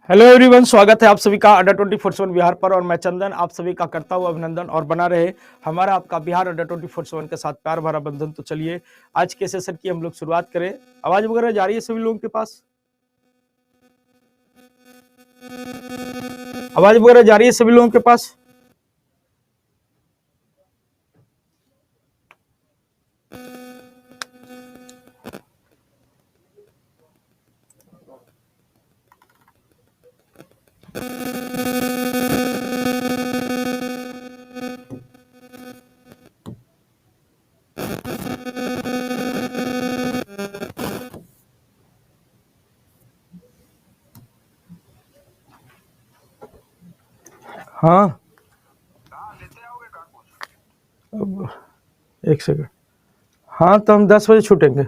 Hello everyone, स्वागत है आप सभी का अंडर 24/7 बिहार पर। और मैं चंदन आप सभी का करता हूँ अभिनंदन। और बना रहे हमारा आपका बिहार अंडर 24/7 के साथ प्यार भरा बंधन। तो चलिए आज के सेशन की हम लोग शुरुआत करें। आवाज वगैरह जा रही है सभी लोगों के पास? आवाज वगैरह जा रही है सभी लोगों के पास? हाँ, अब एक सेकंड। हाँ, तो हम 10 बजे छूटेंगे।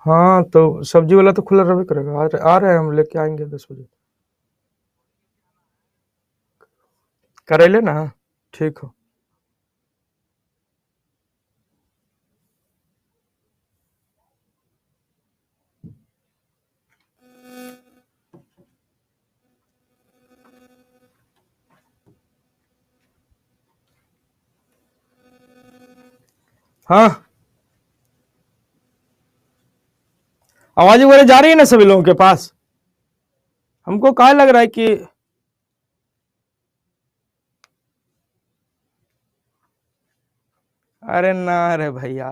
हाँ, तो सब्जी वाला तो खुला रहे करेगा। आ रहे हैं, हम लेके आएंगे 10 बजे। करेले ना? ठीक हो। हाँ, आवाज वगैरह जा रही है ना सभी लोगों के पास? हमको क्या लग रहा है कि अरे ना रे भैया,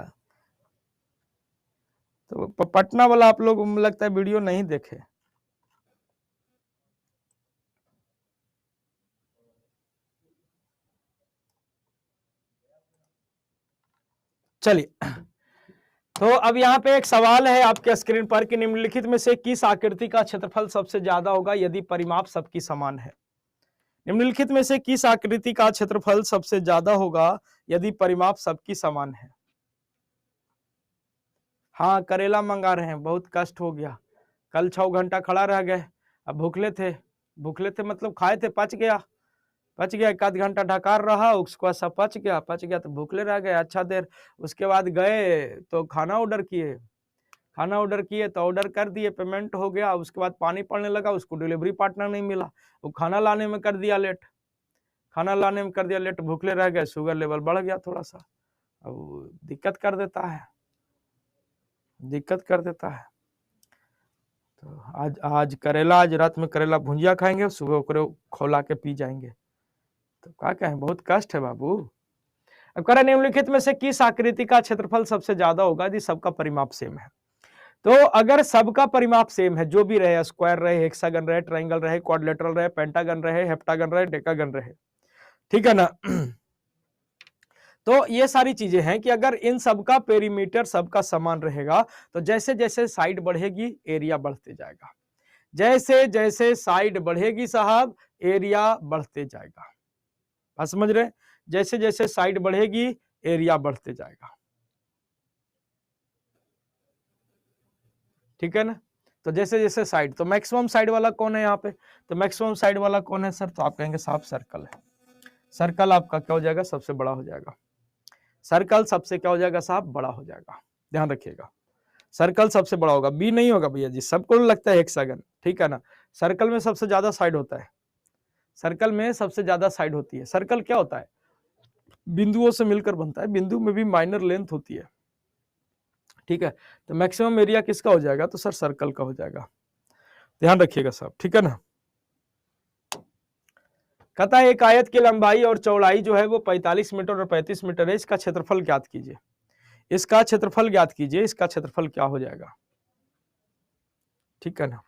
तो पटना वाला आप लोग लगता है वीडियो नहीं देखे। चलिए, तो अब यहाँ पे एक सवाल है आपके स्क्रीन पर कि निम्नलिखित में से किस आकृति का क्षेत्रफल सबसे ज्यादा होगा यदि परिमाप सबकी समान है? निम्नलिखित में से किस आकृति का क्षेत्रफल सबसे ज्यादा होगा यदि परिमाप सबकी समान है? हाँ, करेला मंगा रहे हैं, बहुत कष्ट हो गया। कल 6 घंटा खड़ा रह गए। अब भूखले थे मतलब खाए थे, पच गया। एक आध घंटा ढकार रहा, उसके बाद सब पच गया तो भूखले रह गए अच्छा देर। उसके बाद गए तो खाना ऑर्डर किए तो ऑर्डर कर दिए, पेमेंट हो गया। उसके बाद पानी पड़ने लगा, उसको डिलीवरी पार्टनर नहीं मिला, वो खाना लाने में कर दिया लेट, भूखले रह गए, शुगर लेवल बढ़ गया थोड़ा सा। अब दिक्कत कर देता है। तो आज रात में करेला भुंजिया खाएंगे, सुबह ओकरे खौला के पी जाएंगे। तो क्या कहें, बहुत कष्ट है बाबू। अब कह रहा निम्नलिखित में से किस आकृति का क्षेत्रफल सबसे ज्यादा होगा यदि सबका परिमाप सेम है? तो अगर सबका परिमाप सेम है, जो भी रहे, स्क्वायर रहे, हेक्सागन रहे, ट्रायंगल रहे, क्वाड्रिलेटरल रहे, पेंटागन रहे, हेप्टागन रहे, डेकागन रहे, ठीक है ना? तो ये सारी चीजें हैं कि अगर इन सबका पेरीमीटर सबका समान रहेगा तो जैसे जैसे साइड बढ़ेगी एरिया बढ़ते जाएगा। जैसे जैसे साइड बढ़ेगी साहब, एरिया बढ़ते जाएगा। बात समझ रहे? जैसे जैसे साइड बढ़ेगी एरिया बढ़ते जाएगा, ठीक है ना? तो जैसे जैसे साइड, तो मैक्सिमम साइड वाला कौन है यहाँ पे? तो मैक्सिमम साइड वाला कौन है सर? तो आप कहेंगे साहब सर्कल है। सर्कल आपका क्या हो जाएगा? सबसे बड़ा हो जाएगा। सर्कल सबसे क्या हो जाएगा साहब? बड़ा हो जाएगा। ध्यान रखिएगा, सर्कल सबसे बड़ा होगा, बी नहीं होगा भैया जी। सबको लगता है हेक्सागन, ठीक है ना? सर्कल में सबसे ज्यादा साइड होता है, सर्कल में सबसे ज्यादा साइड होती है। सर्कल क्या होता है? बिंदुओं से मिलकर बनता है, बिंदु में भी माइनर लेंथ होती है, ठीक है? तो मैक्सिमम एरिया किसका हो जाएगा? तो सर सर्कल का हो जाएगा। ध्यान रखिएगा साहब, ठीक है ना? कहता है एक आयत की लंबाई और चौड़ाई जो है वो 45 मीटर और 35 मीटर है, इसका क्षेत्रफल ज्ञात कीजिए। इसका क्षेत्रफल ज्ञात कीजिए, इसका क्षेत्रफल क्या हो जाएगा, ठीक है ना?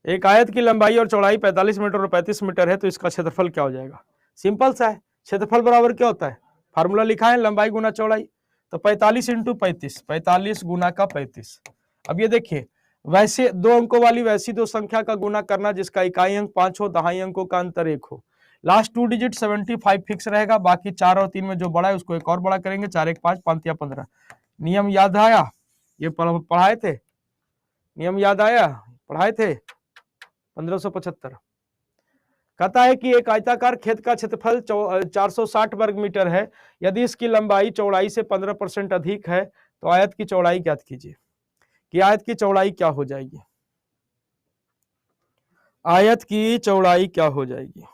एक आयत की लंबाई और चौड़ाई 45 मीटर और 35 मीटर है, तो इसका क्षेत्रफल क्या हो जाएगा? सिंपल सा है, क्षेत्रफल बराबर क्या होता है? फार्मूला लिखा है, लंबाई गुना चौड़ाई। तो 45 इंटू 35, 45 गुना का 35। अब ये देखिए, वैसे 2 अंकों वाली वैसी दो संख्या का गुना करना जिसका इकाई अंक 5 हो, दहाई अंकों का अंतर 1 हो। लास्ट 2 डिजिट 75 फिक्स रहेगा, बाकी 4 और 3 में जो बड़ा है उसको एक और बड़ा करेंगे। 4 1 5, 5 या 15। नियम याद आया? ये पढ़ाए थे, नियम याद आया? पढ़ाए थे 1575। कहता है कि एक आयताकार खेत का क्षेत्रफल 460 वर्ग मीटर है। यदि इसकी लंबाई चौड़ाई से 15% अधिक है तो आयत की चौड़ाई ज्ञात कीजिए कि आयत की चौड़ाई क्या हो जाएगी। आयत की चौड़ाई क्या हो जाएगी।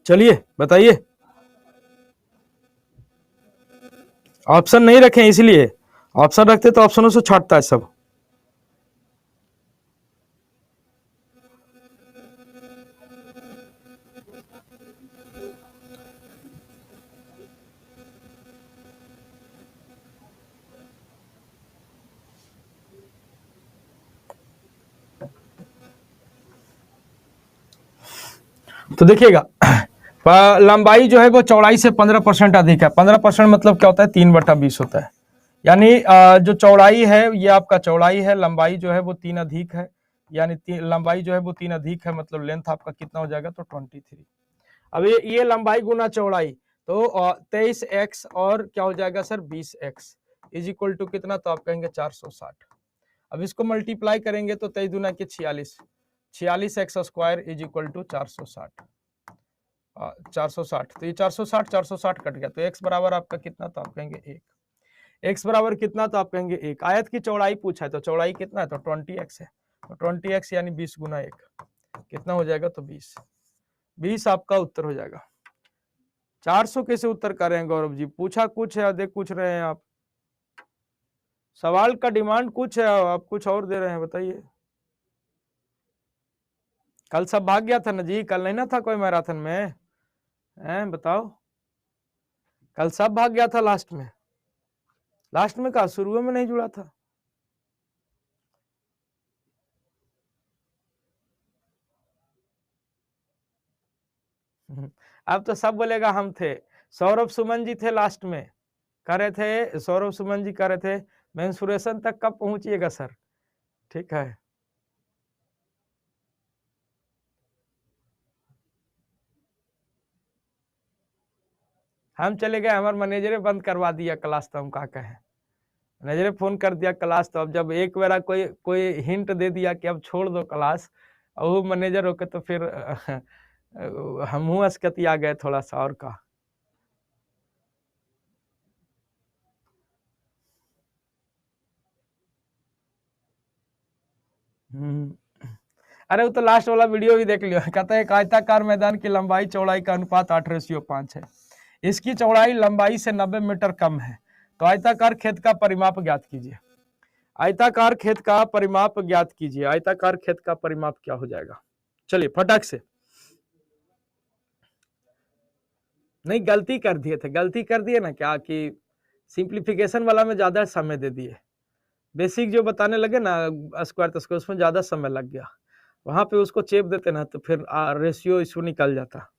चलिए बताइए। ऑप्शन नहीं रखे इसलिए, ऑप्शन रखते तो ऑप्शनों से छाटता है सब। तो देखिएगा, लंबाई जो है वो चौड़ाई से 15% अधिक है। 15% मतलब क्या होता है, 3/20 होता है। यानी जो चौड़ाई है ये आपका चौड़ाई है, लंबाई जो है वो 3 अधिक है, यानी लंबाई जो है वो 3 अधिक है, मतलब लेंथ आपका कितना हो जाएगा, तो 23। अब ये लंबाई गुना चौड़ाई, तो 23x और क्या हो जाएगा sir, 20x is equal to कितना, तो आप कहेंगे 460। अब इसको मल्टीप्लाई करेंगे तो 23 दूना के 46, 46x² इज इक्वल टू 460। 460, तो ये 460 कट गया, तो x बराबर आपका कितना, तो आप कहेंगे 1। x बराबर कितना, तो आप कहेंगे 1। आयत की चौड़ाई पूछा है तो चौड़ाई कितना है, तो 20x है, तो 20x यानी 20 गुना 1 कितना हो जाएगा, तो 20। 20 आपका उत्तर हो जाएगा। 400 कैसे उत्तर कर रहे हैं गौरव जी, पूछा कुछ है, देख पूछ रहे हैं आप, सवाल का डिमांड कुछ है, आप कुछ और दे रहे हैं, बताइए। कल सब भाग गया था ना जी, कल नहीं ना था कोई मैराथन में, हैं बताओ। कल सब भाग गया था लास्ट में, लास्ट में कहा, शुरू में नहीं जुड़ा था। अब तो सब बोलेगा हम थे। सौरभ सुमन जी थे लास्ट में, कह रहे थे, सौरभ सुमन जी कह रहे थे मेंसुरेशन तक कब पहुंचिएगा सर, ठीक है। हम चले गए, हमारे मैनेजर बंद करवा दिया क्लास, तो हम क्या कहें, मैनेजर फोन कर दिया क्लास, तो अब जब एक बार कोई कोई हिंट दे दिया कि अब छोड़ दो क्लास, और वो मैनेजर होके, तो फिर हम अस्कतिया गए थोड़ा सा, और का। अरे वो तो लास्ट वाला वीडियो भी देख लियो। कहता है एक आयताकार मैदान की लंबाई चौड़ाई का अनुपात 8:5 है। इसकी चौड़ाई लंबाई से 90 मीटर कम है, तो आयताकार खेत का परिमाप ज्ञात कीजिए। आयताकार खेत का परिमाप ज्ञात कीजिए। आयताकार खेत का परिमाप क्या हो जाएगा, चलिए फटाक से। नहीं, गलती कर दिए थे, गलती कर दिए ना क्या, कि सिंप्लीफिकेशन वाला में ज्यादा समय दे दिए, बेसिक जो बताने लगे ना स्क्वायर तो स्क्वायर, उसमें ज्यादा समय लग गया, वहां पे उसको चेप देते ना तो फिर रेशियो इशू निकल जाता।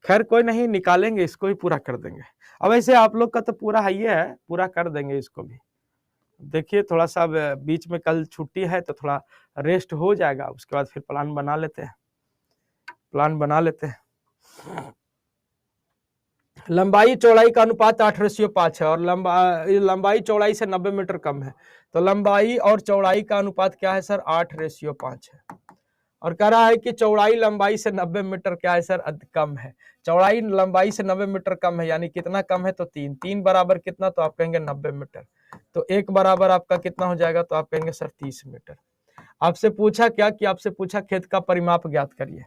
खैर कोई नहीं, निकालेंगे, इसको ही पूरा कर देंगे। अब ऐसे आप लोग का तो पूरा है, ये है, पूरा कर देंगे इसको भी। देखिए थोड़ा सा बीच में कल छुट्टी है तो थोड़ा रेस्ट हो जाएगा, उसके बाद फिर प्लान बना लेते हैं, प्लान बना लेते हैं। लंबाई चौड़ाई का अनुपात 8:5 है, और लंबाई चौड़ाई से 90 मीटर कम है, तो लंबाई और चौड़ाई का अनुपात क्या है सर, 8:5 है। और कह रहा है कि चौड़ाई लंबाई से 90 मीटर क्या है सर, कम है। चौड़ाई लंबाई से 90 मीटर कम है, यानी कितना कम है, तो 3। 3 बराबर कितना, तो आप कहेंगे 90 मीटर, तो 1 बराबर आपका कितना हो जाएगा, तो आप कहेंगे सर 30 मीटर। आपसे पूछा क्या, कि आपसे पूछा खेत का परिमाप ज्ञात करिए,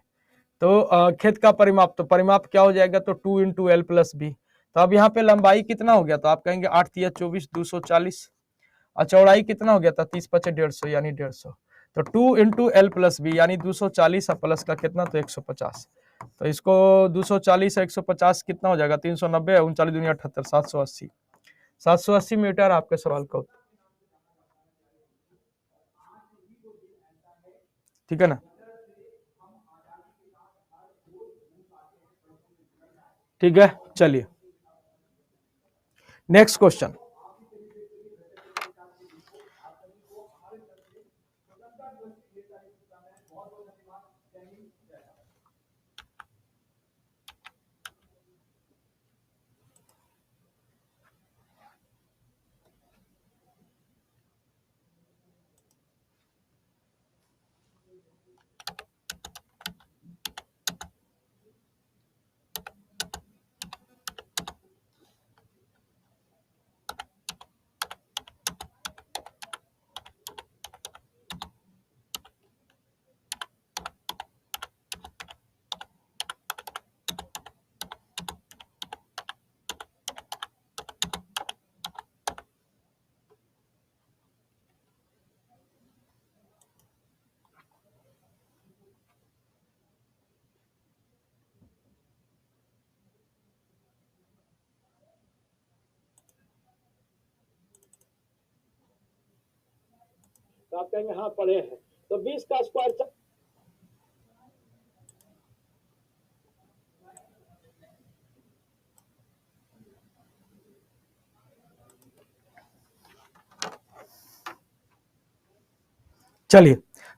तो खेत का परिमाप, तो परिमाप क्या हो जाएगा, तो 2 × L+B। तो अब यहाँ पे लंबाई कितना हो गया, तो आप कहेंगे 8 × 3 = 24, 240, और चौड़ाई कितना हो गया था, 30 × 5 = 150, यानी 150। तो 2 × L+B यानी 240 और प्लस का कितना, तो 150। तो इसको 240 और 150 कितना हो जाएगा, 390, 39 दूनी 78, 780। 780 मीटर आपके सवाल का उत्तर, ठीक है ना। ठीक है, चलिए। नेक्स्ट क्वेश्चन, तो आप कहेंगे हाँ पढ़े हैं, तो 20 का स्क्वायर चलिए,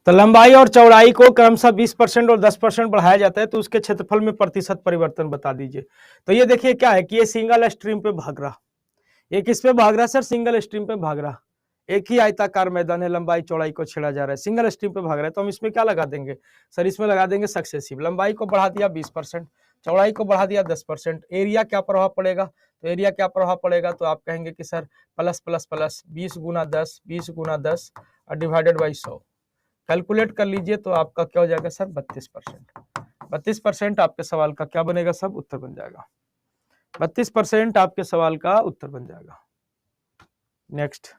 तो लंबाई और चौड़ाई को क्रमशः 20% और 10% बढ़ाया जाता है, तो उसके क्षेत्रफल में प्रतिशत परिवर्तन बता दीजिए। तो ये देखिए क्या है कि ये सिंगल स्ट्रीम पे भाग रहा, ये किस पे भाग रहा सर, सिंगल स्ट्रीम पे भाग रहा, एक ही आयताकार मैदान है, लंबाई चौड़ाई को छेड़ा जा रहा है, सिंगल स्ट्रीम पे भाग रहा है, तो हम इसमें क्या लगा देंगे सर, इसमें लगा देंगे सक्सेसिव। लंबाई को बढ़ा दिया 20%, चौड़ाई को बढ़ा दिया 10%, एरिया क्या प्रभाव पड़ेगा, तो एरिया क्या प्रभाव पड़ेगा, तो आप कहेंगे कि सर प्लस प्लस प्लस 20 गुना 10, 20 गुना 10 और डिवाइडेड बाई 100, कैलकुलेट कर लीजिए तो आपका क्या हो जाएगा सर 32%। 32% आपके सवाल का क्या बनेगा, सब उत्तर बन जाएगा। 32% आपके सवाल का उत्तर बन जाएगा। नेक्स्ट,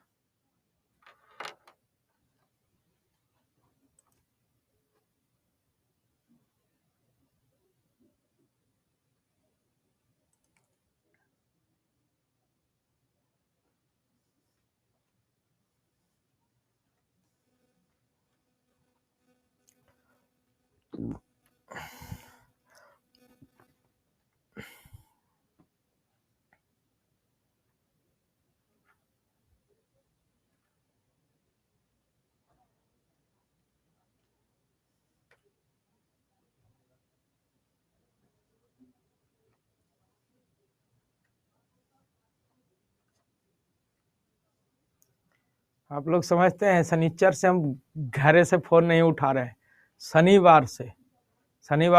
आप लोग समझते हैं शनिचर से हम घरे से फोन नहीं उठा रहे हैं, शनिवार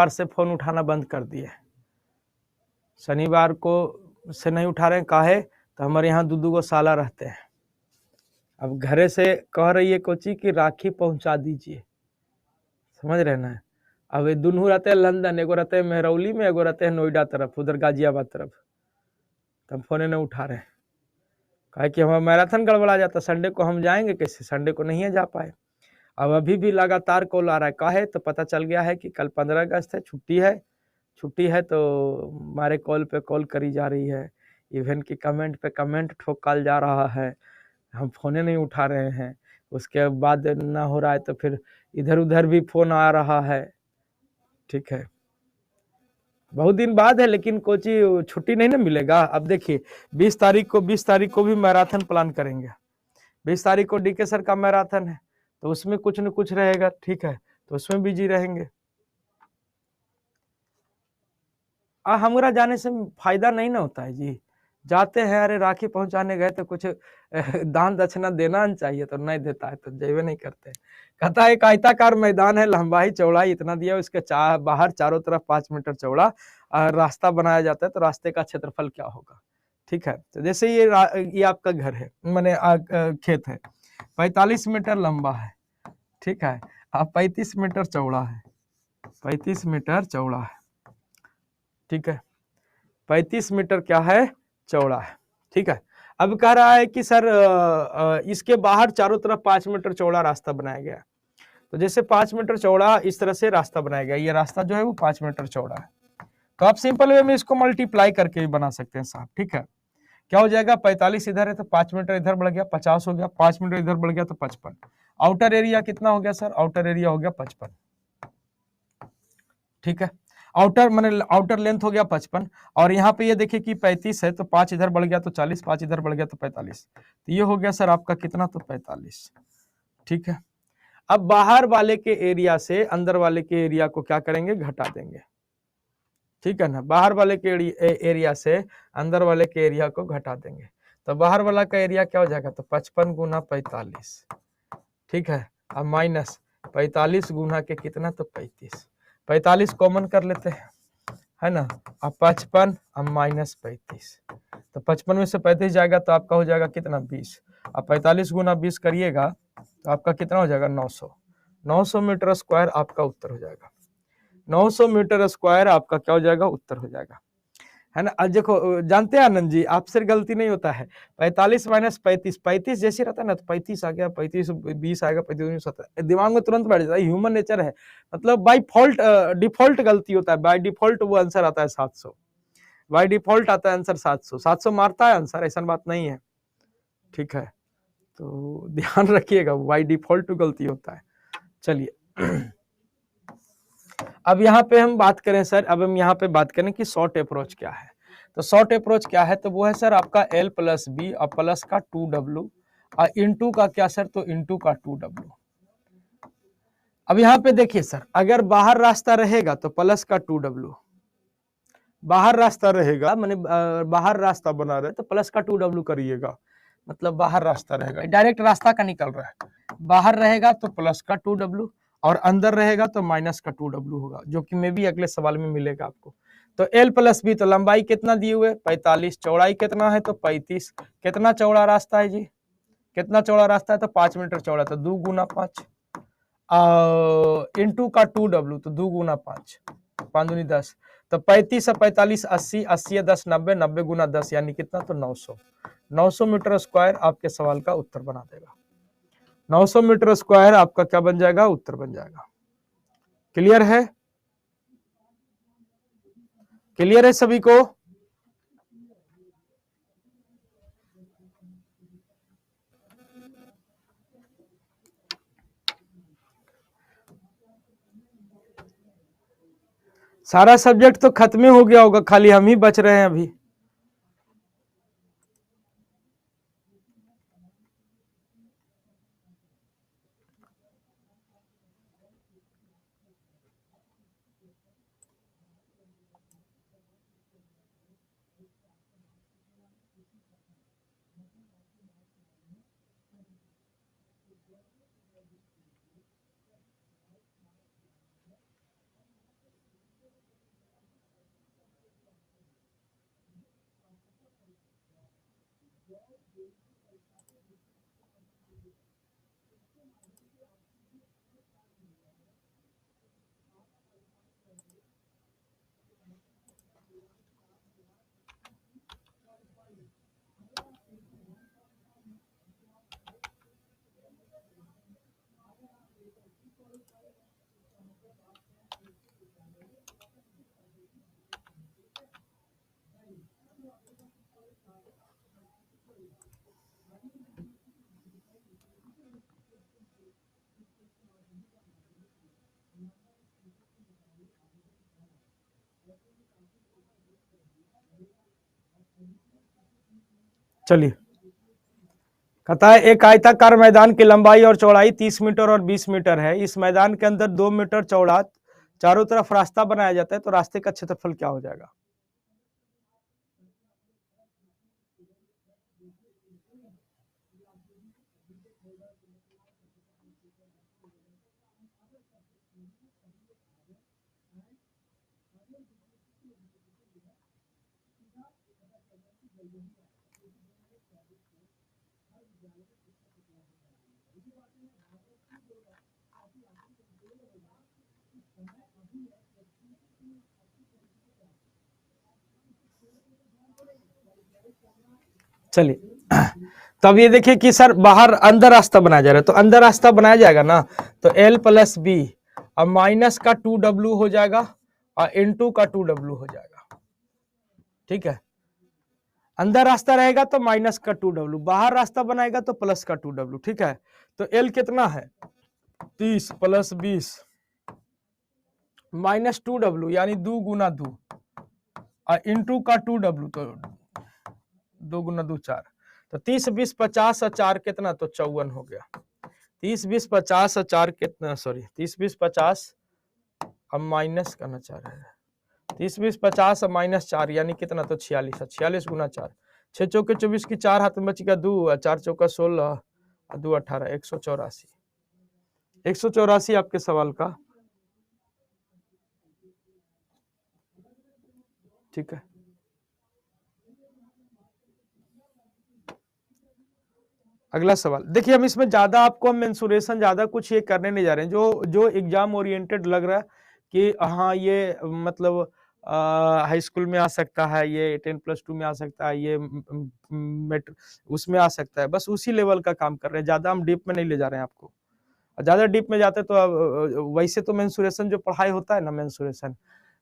से फोन उठाना बंद कर दिए, शनिवार को से नहीं उठा रहे हैं, काहे तो हमारे यहाँ दूधू को साला रहते हैं। अब घरे से कह रही है कोची कि राखी पहुंचा दीजिए, समझ रहे ना। अब ये दोनों रहते हैं लंदन, एगो रहते हैं मेहरौली में, एगो रहते हैं नोएडा तरफ, उधर गाजियाबाद तरफ, तो हम फोन नहीं उठा रहे हैं, कहे कि हमारा मैराथन गड़बड़ा जाता, संडे को हम जाएंगे कैसे, संडे को नहीं जा पाए। अब अभी भी लगातार कॉल आ रहा है, काहे तो पता चल गया है कि कल 15 अगस्त है, छुट्टी है तो हमारे कॉल पे कॉल करी जा रही है, इवन की कमेंट पे कमेंट ठोकाल जा रहा है, हम फोने नहीं उठा रहे हैं। उसके बाद ना हो रहा है तो फिर इधर उधर भी फोन आ रहा है, ठीक है, बहुत दिन बाद है, लेकिन कोची छुट्टी नहीं ना मिलेगा। अब देखिए 20 तारीख को भी मैराथन प्लान करेंगे, 20 तारीख को डीके सर का मैराथन है, तो उसमें कुछ न कुछ रहेगा, ठीक है, तो उसमें बिजी रहेंगे। हमारा जाने से फायदा नहीं ना होता है जी, जाते हैं, अरे राखी पहुंचाने गए तो कुछ दान दक्षिणा देना चाहिए, तो नहीं देता है तो जेबे नहीं करते। कहता है एक आयताकार मैदान है, लंबाई चौड़ाई इतना दिया, उसके बाहर चारों तरफ 5 मीटर चौड़ा रास्ता बनाया जाता है, तो रास्ते का क्षेत्रफल क्या होगा, ठीक है। तो जैसे ये आपका घर है, मैंने खेत है, 45 मीटर लंबा है, ठीक है, 35 मीटर चौड़ा है, 35 मीटर चौड़ा है, ठीक है, 35 मीटर क्या है, चौड़ा है, ठीक है। अब कह रहा है कि सर इसके बाहर चारों तरफ 5 मीटर चौड़ा रास्ता बनाया गया, तो जैसे 5 मीटर चौड़ा इस तरह से रास्ता बनाया गया, ये रास्ता जो है वो 5 मीटर चौड़ा है, तो आप सिंपल वे में इसको मल्टीप्लाई करके भी बना सकते हैं साहब, ठीक है। क्या हो जाएगा, 45 इधर है तो 5 मीटर इधर बढ़ गया, 50 हो गया, 5 मीटर इधर बढ़ गया तो 55। आउटर एरिया कितना हो गया सर, आउटर एरिया हो गया 55, ठीक है। आउटर माने आउटर लेंथ हो गया 55, और यहाँ पे ये देखिए कि 35 है, तो 5 इधर बढ़ गया तो 40, 5 इधर बढ़ गया तो 45, तो ये हो गया सर आपका कितना, तो 45। ठीक है, अब बाहर वाले के एरिया से अंदर वाले के एरिया को क्या करेंगे, घटा देंगे। ठीक है ना, बाहर वाले के एरिया से अंदर वाले के एरिया को घटा देंगे, तो बाहर वाला का एरिया क्या हो जाएगा, तो 55 गुना 45। ठीक है, अब माइनस 45 गुना के कितना, तो 35, 45 कॉमन कर लेते हैं, है ना। अब 55 अब माइनस 35, तो 55 में से 35 जाएगा तो आपका हो जाएगा कितना, 20। अब 45 गुना 20 करिएगा तो आपका कितना हो जाएगा, 900। 900 मीटर स्क्वायर आपका उत्तर हो जाएगा। 900 मीटर स्क्वायर आपका क्या हो जाएगा, उत्तर हो जाएगा, है ना। आज देखो, जानते हैं आनंद जी, आपसे गलती नहीं होता है। 45 माइनस 35, 35 जैसे रहता है ना, तो 35 आ गया, 35 20 आएगा, 35 दिमाग में तुरंत बैठ जाता है, ह्यूमन नेचर है। मतलब बाय फॉल्ट डिफॉल्ट गलती होता है, बाय डिफॉल्ट वो आंसर आता है 700, बाय डिफॉल्ट आता है आंसर 700, 700 मारता है आंसर, ऐसा बात नहीं है। ठीक है, तो ध्यान रखिएगा, बाय डिफॉल्ट गलती होता है। चलिए अब यहाँ पे हम बात करें सर, अब हम यहाँ पे बात करें कि शॉर्ट अप्रोच क्या है। तो शॉर्ट अप्रोच क्या है, तो वो है सर आपका L प्लस बी और प्लस का 2W और इंटू का क्या सर, तो इंटू का 2W। अब यहाँ पे देखिए सर, अगर बाहर रास्ता रहेगा तो प्लस का 2W, बाहर रास्ता रहेगा माने बाहर रास्ता बना रहे तो प्लस का 2W करिएगा, मतलब बाहर रास्ता रहेगा, डायरेक्ट रास्ता का निकल रहा है। बाहर रहेगा तो प्लस का 2W और अंदर रहेगा तो माइनस का 2W होगा, जो कि मे भी अगले सवाल में मिलेगा आपको। तो L प्लस बी, तो लंबाई कितना दिए हुए 45, चौड़ाई कितना है तो 35, कितना चौड़ा रास्ता है जी, कितना चौड़ा रास्ता है तो 5 मीटर चौड़ा, तो 2 गुना 5 इंटू का 2W, तो 2 गुना 5, 5 दूनी 10, तो 35 और 45 80, 80 10 90, 90 गुना 10 यानी कितना, तो 900। 900 मीटर स्क्वायर आपके सवाल का उत्तर बना देगा। 900 मीटर स्क्वायर आपका क्या बन जाएगा, उत्तर बन जाएगा। क्लियर है, क्लियर है सभी को। सारा सब्जेक्ट तो खत्म हो गया होगा, खाली हम ही बच रहे हैं अभी। चलिए, कहता है एक आयताकार मैदान की लंबाई और चौड़ाई 30 मीटर और 20 मीटर है। इस मैदान के अंदर 2 मीटर चौड़ा चारों तरफ रास्ता बनाया जाता है, तो रास्ते का क्षेत्रफल क्या हो जाएगा। चलिए, तो अब ये देखिए कि सर बाहर अंदर रास्ता बनाया जा रहा है, तो अंदर रास्ता बनाया जाएगा ना, तो L प्लस बी अब माइनस का 2W हो जाएगा और इंटू का 2W हो जाएगा। ठीक है, अंदर रास्ता रहेगा तो माइनस का 2W, बाहर रास्ता बनाएगा तो प्लस का 2W। ठीक है, तो L कितना है 30 प्लस 20 माइनस 2W यानी 2 गुना 2 और इंटू का 2W तो 2 गुना 2 4, तो 30 20 50 और 4 कितना, तो 54 हो गया। 30 20 50 और 4 कितना, सॉरी 30 20 50 अब माइनस करना चाह रहे हैं, 30 20 50 और माइनस 4 यानी कितना, तो 46 है। 46 गुना 4, 6 चौके 24 की 4 हाथ में बच गया 2 और 4 चौका 16 और 2 18, 184। 184 आपके सवाल का, ठीक है। अगला सवाल देखिए, हम इसमें ज्यादा आपको मेंसुरेशन ज्यादा कुछ ये करने नहीं जा रहे हैं, जो एग्जाम ओरिएंटेड लग रहा है कि हाँ ये मतलब हाई स्कूल में आ सकता है, ये 10+2 में आ सकता है, ये उसमें आ सकता है, बस उसी लेवल का काम कर रहे हैं, ज्यादा हम डीप में नहीं ले जा रहे हैं आपको। ज्यादा डीप में जाते तो वैसे तो मेंसुरेशन जो पढ़ाई होता है ना, मेंसुरेशन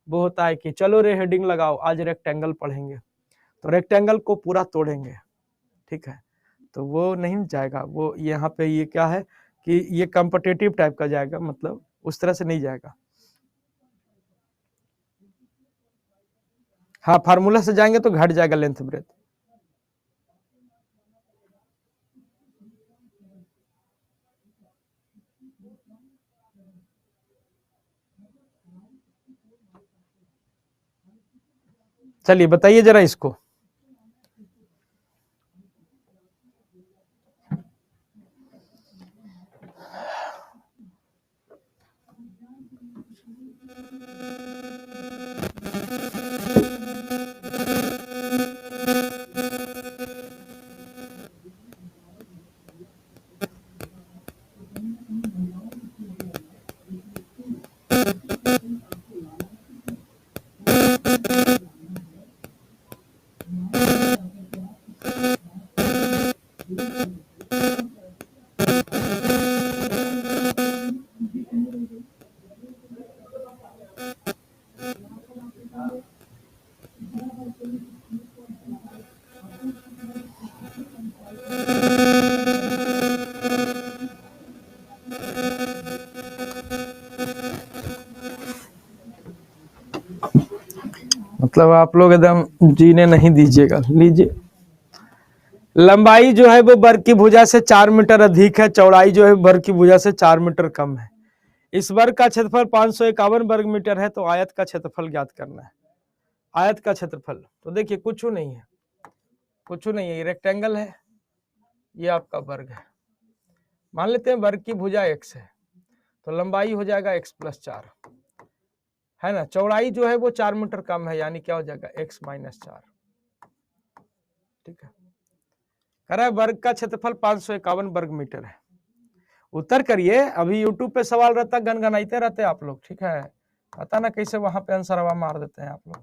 वो होता है कि चलो रे हेडिंग लगाओ, आज रेक्टेंगल पढ़ेंगे तो रेक्टेंगल को पूरा तोड़ेंगे, ठीक है, तो वो नहीं जाएगा। वो यहाँ पे ये क्या है कि ये कॉम्पिटिटिव टाइप का जाएगा, मतलब उस तरह से नहीं जाएगा। हाँ, फार्मूला से जाएंगे तो घट जाएगा लेंथ ब्रेथ। चलिए बताइए जरा इसको। मतलब आप लोग एकदम जीने नहीं दीजिएगा। लीजिए, लंबाई जो है वो वर्ग की भुजा से 4 मीटर अधिक है, चौड़ाई जो है वर्ग की भुजा से 4 मीटर कम है। इस वर्ग का क्षेत्रफल 551 वर्ग मीटर है, तो आयत का क्षेत्रफल ज्ञात करना है। आयत का क्षेत्रफल तो देखिए कुछ नहीं है, कुछ नहीं है, ये रेक्टेंगल है, ये आपका वर्ग है। मान लेते हैं वर्ग की भुजा x है, तो लंबाई हो जाएगा x+4, है ना। चौड़ाई जो है वो 4 मीटर कम है, यानी क्या हो जाएगा x - 4, ठीक है। कह रहा है वर्ग का क्षेत्रफल 551 वर्ग मीटर है। उत्तर करिए। अभी YouTube पे सवाल रहता, गनगनाते रहते आप लोग, ठीक है, पता ना कैसे वहां पे आंसर हवा मार देते हैं आप लोग।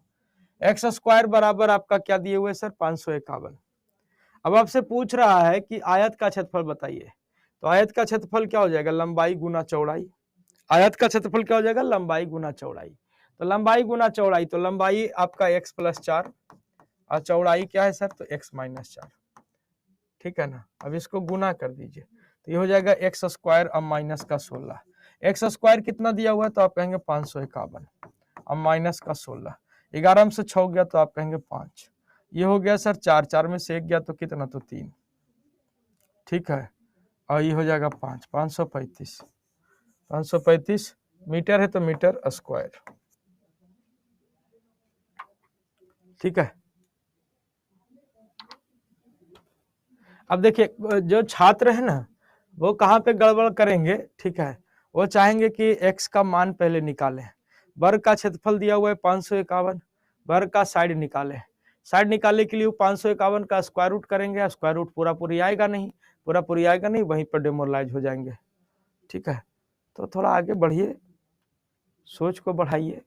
x² बराबर आपका क्या दिए हुए सर, 551। अब आपसे पूछ रहा है कि आयत का क्षेत्रफल बताइए, तो आयत का क्षेत्रफल क्या हो जाएगा, लंबाई गुना चौड़ाई। आयत का क्षेत्रफल क्या हो जाएगा, लंबाई गुना चौड़ाई। तो लंबाई गुना चौड़ाई, तो लंबाई आपका x+4 और चौड़ाई क्या है सर, तो x - 4, ठीक है ना। अब इसको गुना कर दीजिए, तो ये हो जाएगा x² अब माइनस का 16। x² कितना दिया हुआ है, तो आप कहेंगे 551 अब माइनस का 16, 11 में से 6 गया तो आप कहेंगे 5। ये हो गया सर 4, 4 में से 1 गया तो कितना, तो 3, ठीक है। और ये हो जाएगा 5, 535, 535 मीटर है तो मीटर स्क्वायर, ठीक है। अब देखिए जो छात्र है ना, वो कहाँ पे गड़बड़ करेंगे, ठीक है, वो चाहेंगे कि x का मान पहले निकालें। वर्ग का क्षेत्रफल दिया हुआ है 551, वर्ग का साइड निकालें। साइड निकालने के लिए 551 का स्क्वायर रूट करेंगे, स्क्वायर रूट पूरा पूरी आएगा नहीं, पूरा पूरी आएगा नहीं, वहीं पर डिमोरलाइज हो जाएंगे, ठीक है। तो थोड़ा आगे बढ़िए, सोच को बढ़ाइए,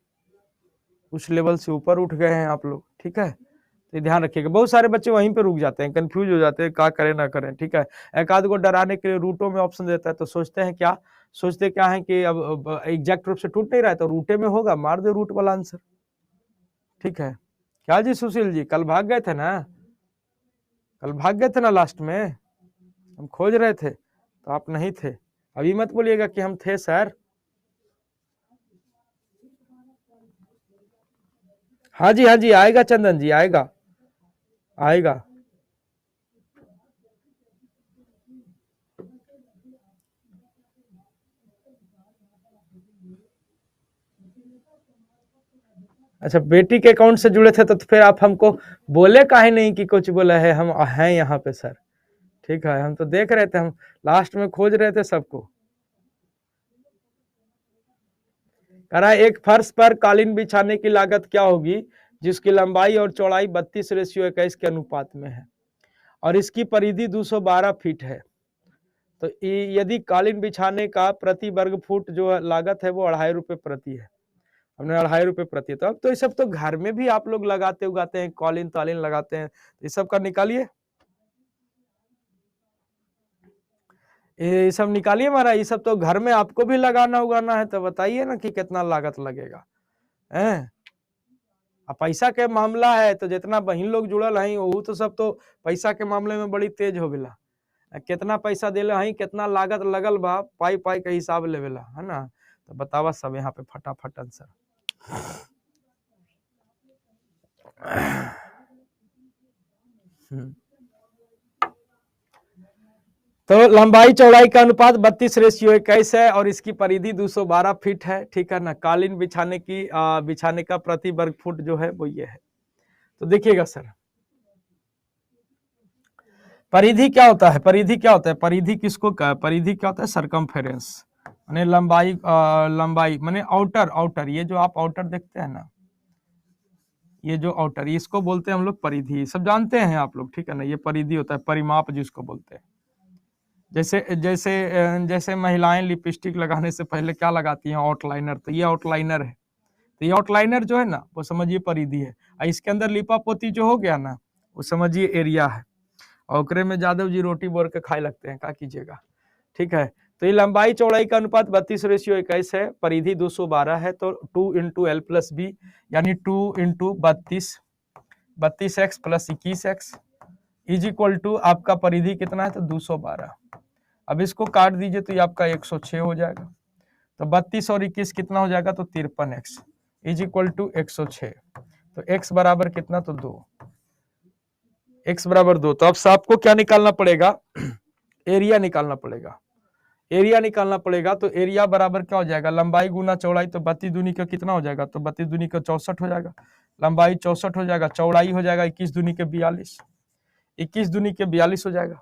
उस लेवल से ऊपर उठ गए हैं आप लोग, ठीक है। तो ध्यान रखिएगा, बहुत सारे बच्चे वहीं पे रुक जाते हैं, कंफ्यूज हो जाते हैं, क्या करें ना करें, ठीक है। एक आध को डराने के लिए रूटों में ऑप्शन देता है, तो सोचते क्या है कि अब एग्जैक्ट रूप से टूट नहीं रहा है तो रूटे में होगा, मार दे रूट वाला आंसर, ठीक है। क्या जी सुशील जी, कल भाग गए थे ना, कल भाग गए थे ना, लास्ट में हम खोज रहे थे, तो आप नहीं थे। अभी मत बोलिएगा कि हम थे सर। हाँ जी आएगा चंदन जी, आएगा आएगा। अच्छा, बेटी के अकाउंट से जुड़े थे तो फिर आप हमको बोले काहे नहीं कि कुछ बोला है, हम हैं यहाँ पे सर। ठीक है, हम तो देख रहे थे, हम लास्ट में खोज रहे थे सबको। कह रहा है एक फर्श पर कालीन बिछाने की लागत क्या होगी जिसकी लंबाई और चौड़ाई 32:21 के अनुपात में है और इसकी परिधि 212 फीट है। तो यदि कालीन बिछाने का प्रति वर्ग फुट जो लागत है वो 2.5 रुपये प्रति है, हमने 2.5 रुपये प्रति। तो अब तो ये सब तो घर में भी आप लोग लगाते उगाते हैं, कालीन तालीन लगाते हैं, ये सब का निकालिए, ये सब निकालिए महाराज। ये सब तो घर में आपको भी लगाना उगाना है, तो बताइए ना कि कितना लागत लगेगा। हैं, अब पैसा के मामला है तो जितना बहन लोग जुड़ल है वो तो सब तो पैसा के मामले में बड़ी तेज हो गया। कितना पैसा दिले है, कितना लागत लगल बा, पाई पाई के हिसाब लेवेला, है ना। तो बतावा सब यहाँ पे फटाफट आंसर। तो लंबाई चौड़ाई का अनुपात 32:21 है और इसकी परिधि 212 फीट है। ठीक है ना। कालीन बिछाने का प्रति वर्ग फुट जो है वो ये है। तो देखिएगा सर, परिधि क्या होता है, परिधि क्या होता है, परिधि किसको क्या, परिधि क्या होता है, सरकमफेरेंस माने लंबाई, लंबाई माने आउटर, ये जो आप आउटर देखते हैं ना, ये जो आउटर, इसको बोलते हैं हम लोग परिधि, सब जानते हैं आप लोग। ठीक है ना, ये परिधि होता है, परिमाप जिसको बोलते हैं। जैसे जैसे जैसे महिलाएं लिपस्टिक लगाने से पहले क्या लगाती हैं, आउटलाइनर, तो ये आउटलाइनर है। तो ये आउटलाइनर जो है ना वो समझिए परिधि है, और इसके अंदर लिपा पोती जो हो गया ना वो समझिए एरिया है। और ओकरे में यादव जी रोटी बोर के खाए लगते हैं, क्या कीजिएगा। ठीक है, तो ये लंबाई चौड़ाई का अनुपात 32:21 है, परिधि 212 है, तो 2 × L+B यानी 2 × 32x + 21x is equal to आपका परिधि कितना है, तो 212। अब इसको काट दीजिए तो ये आपका 106 हो जाएगा। तो 32 और 21 कितना हो जाएगा, तो 53x इज इक्वल टू 106। तो x बराबर कितना, तो 2, x बराबर 2। तो अब आपको क्या निकालना पड़ेगा, एरिया निकालना पड़ेगा, एरिया निकालना पड़ेगा। तो एरिया बराबर क्या हो जाएगा, लंबाई गुना चौड़ाई, तो 32 दूनी का कितना हो जाएगा, तो 32 दूनी का 64 हो जाएगा, लंबाई 64 हो जाएगा, चौड़ाई हो जाएगा 21 दूनी के 42, 21 दूनी के 42 हो जाएगा।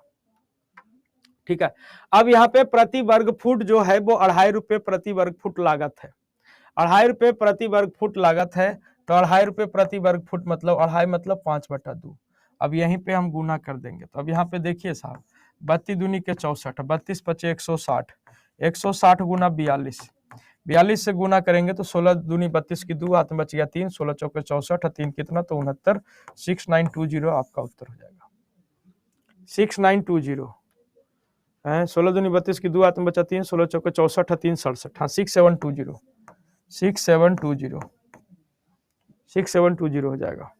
ठीक है, अब यहाँ पे प्रति वर्ग फुट जो है वो 2.5 रुपये प्रति वर्ग फुट लागत है, 2.5 रुपये प्रति वर्ग फुट लागत है। तो 2.5 रुपये प्रति वर्ग फुट मतलब 2.5 मतलब 5/2। अब यहीं पे हम गुना कर देंगे। तो अब यहाँ पे देखिए साहब, 32 दूनी के 64, 32 × 5 = 160, 160 गुना 42, 42 से गुना करेंगे तो 16 दूनी 32 की 2 हाथ में बच गया 3, 16 चौके 64, 3 कितना, तो 69, 6920 आपका उत्तर हो जाएगा। 6920 है, 16 दूनी 32 की 2 हाथ में बचा 3, 16 चौके 64, 3 67, हाँ 6720, 6720, 6720 हो जाएगा।